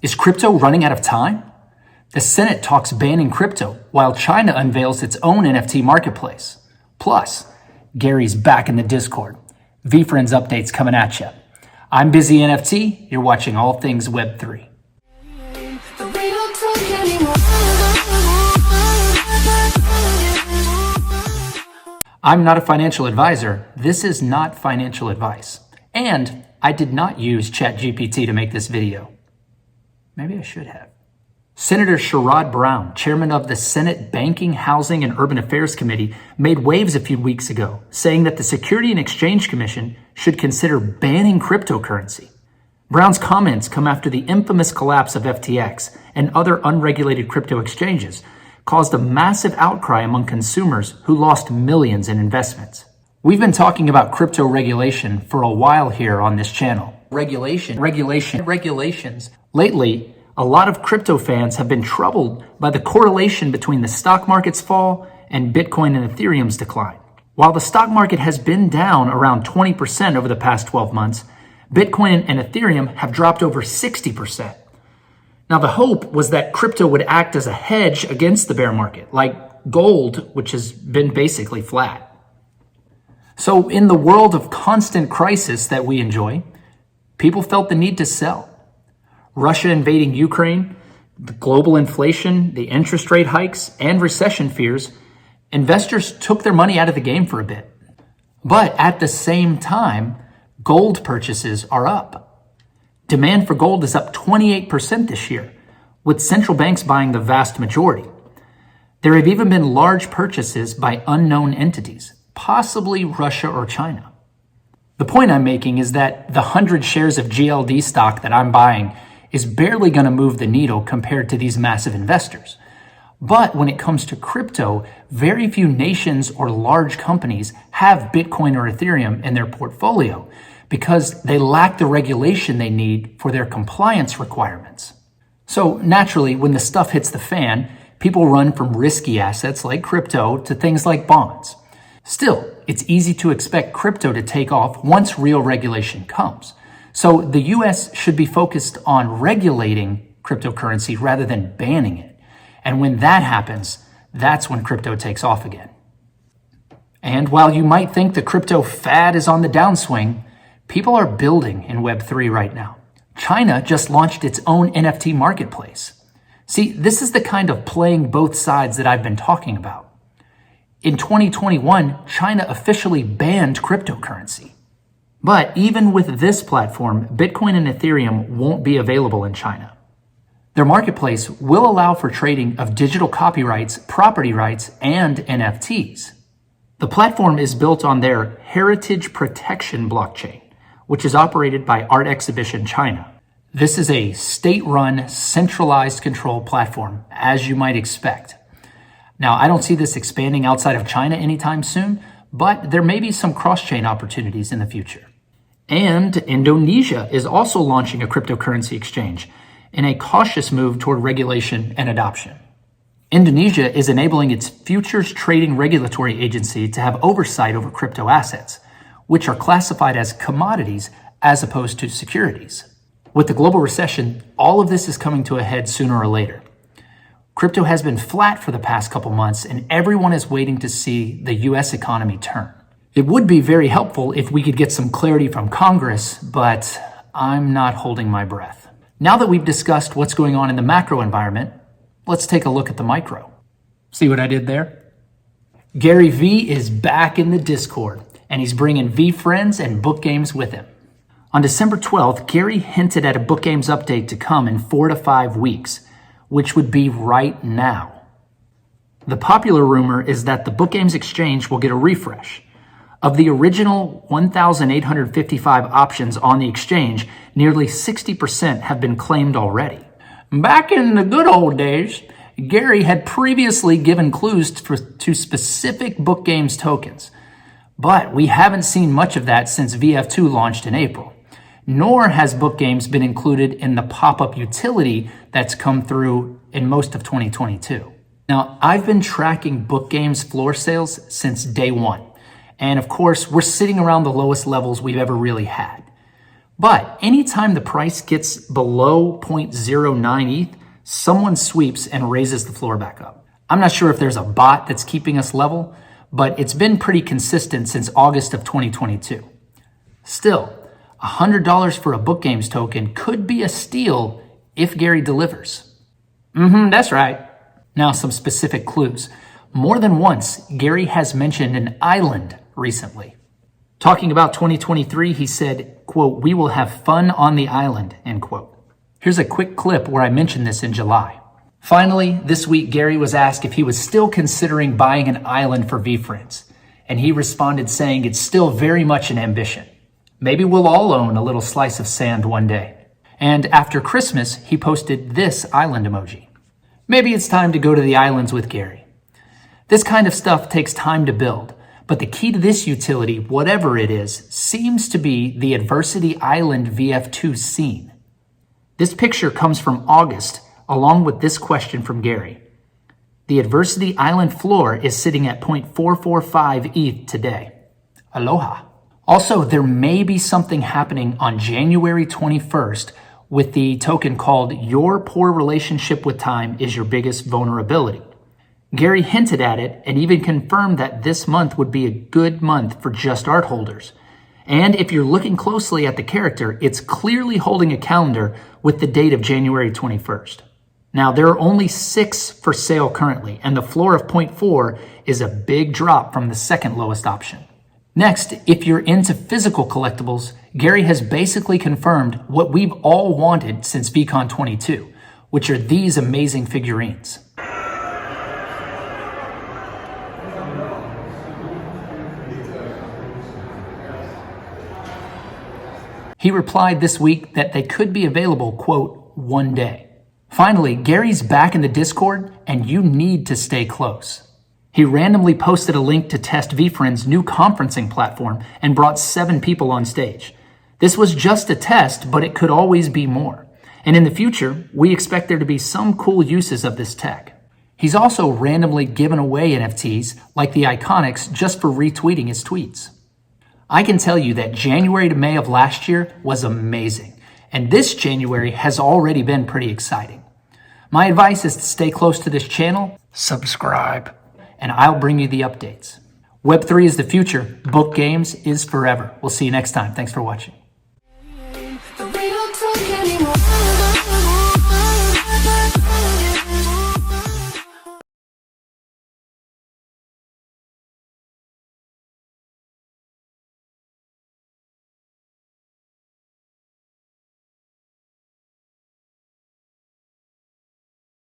Is crypto running out of time? The Senate talks banning crypto while China unveils its own NFT marketplace. Plus, Gary's back in the Discord. VeeFriends updates coming at you. I'm Busy NFT. You're watching all things Web3. I'm not a financial advisor. This is not financial advice. And I did not use ChatGPT to make this video. Maybe I should have. Senator Sherrod Brown, chairman of the Senate Banking, Housing, and Urban Affairs Committee, made waves a few weeks ago, saying that the Securities and Exchange Commission should consider banning cryptocurrency. Brown's comments come after the infamous collapse of FTX and other unregulated crypto exchanges caused a massive outcry among consumers who lost millions in investments. We've been talking about crypto regulation for a while here on this channel. Regulations. Lately, a lot of crypto fans have been troubled by the correlation between the stock market's fall and Bitcoin and Ethereum's decline. While the stock market has been down around 20% over the past 12 months, Bitcoin and Ethereum have dropped over 60%. Now, the hope was that crypto would act as a hedge against the bear market, like gold, which has been basically flat. So in the world of constant crisis that we enjoy, people felt the need to sell. Russia invading Ukraine, the global inflation, the interest rate hikes, and recession fears, investors took their money out of the game for a bit. But at the same time, gold purchases are up. Demand for gold is up 28% this year, with central banks buying the vast majority. There have even been large purchases by unknown entities, possibly Russia or China. The point I'm making is that the 100 shares of GLD stock that I'm buying is barely going to move the needle compared to these massive investors. But when it comes to crypto, very few nations or large companies have Bitcoin or Ethereum in their portfolio because they lack the regulation they need for their compliance requirements. So naturally, when the stuff hits the fan, people run from risky assets like crypto to things like bonds. Still, it's easy to expect crypto to take off once real regulation comes. So the US should be focused on regulating cryptocurrency rather than banning it. And when that happens, that's when crypto takes off again. And while you might think the crypto fad is on the downswing, people are building in Web3 right now. China just launched its own NFT marketplace. See, this is the kind of playing both sides that I've been talking about. In 2021, China officially banned cryptocurrency. But even with this platform, Bitcoin and Ethereum won't be available in China. Their marketplace will allow for trading of digital copyrights, property rights, and NFTs. The platform is built on their Heritage Protection blockchain, which is operated by Art Exhibition China. This is a state-run, centralized control platform, as you might expect. Now, I don't see this expanding outside of China anytime soon, but there may be some cross-chain opportunities in the future. And Indonesia is also launching a cryptocurrency exchange in a cautious move toward regulation and adoption. Indonesia is enabling its futures trading regulatory agency to have oversight over crypto assets, which are classified as commodities as opposed to securities. With the global recession, all of this is coming to a head sooner or later. Crypto has been flat for the past couple months, and everyone is waiting to see the US economy turn. It would be very helpful if we could get some clarity from Congress, but I'm not holding my breath. Now that we've discussed what's going on in the macro environment, let's take a look at the micro. See what I did there? Gary Vee is back in the Discord, and he's bringing VeeFriends and book games with him. On December 12th, Gary hinted at a book games update to come in 4 to 5 weeks, which would be right now. The popular rumor is that the book games exchange will get a refresh. Of the original 1,855 options on the exchange, nearly 60% have been claimed already. Back in the good old days, Gary had previously given clues to specific book games tokens, but we haven't seen much of that since VF2 launched in April. Nor has book games been included in the pop-up utility that's come through in most of 2022. Now, I've been tracking book games floor sales since day one. And of course, we're sitting around the lowest levels we've ever really had. But anytime the price gets below 0.09 ETH, someone sweeps and raises the floor back up. I'm not sure if there's a bot that's keeping us level, but it's been pretty consistent since August of 2022. Still, $100 for a Book Games token could be a steal if Gary delivers. That's right. Now, some specific clues. More than once, Gary has mentioned an island recently. Talking about 2023, he said, quote, "We will have fun on the island," end quote. Here's a quick clip where I mentioned this in July. Finally, this week, Gary was asked if he was still considering buying an island for VeeFriends, and he responded saying it's still very much an ambition. Maybe we'll all own a little slice of sand one day. And after Christmas, he posted this island emoji. Maybe it's time to go to the islands with Gary. This kind of stuff takes time to build, but the key to this utility, whatever it is, seems to be the Adversity Island VF2 scene. This picture comes from August, along with this question from Gary. The Adversity Island floor is sitting at 0.445 ETH today. Aloha. Also, there may be something happening on January 21st with the token called "Your Poor Relationship with Time is Your Biggest Vulnerability." Gary hinted at it and even confirmed that this month would be a good month for Just Art holders. And if you're looking closely at the character, it's clearly holding a calendar with the date of January 21st. Now, there are only 6 for sale currently, and the floor of 0.4 is a big drop from the second lowest option. Next, if you're into physical collectibles, Gary has basically confirmed what we've all wanted since VCon 22, which are these amazing figurines. He replied this week that they could be available, quote, one day. Finally, Gary's back in the Discord, and you need to stay close. He randomly posted a link to test VeeFriends' new conferencing platform and brought 7 people on stage. This was just a test, but it could always be more. And in the future, we expect there to be some cool uses of this tech. He's also randomly given away NFTs like the Iconics just for retweeting his tweets. I can tell you that January to May of last year was amazing, and this January has already been pretty exciting. My advice is to stay close to this channel, subscribe, and I'll bring you the updates. Web3 is the future. Book Games is forever. We'll see you next time. Thanks for watching.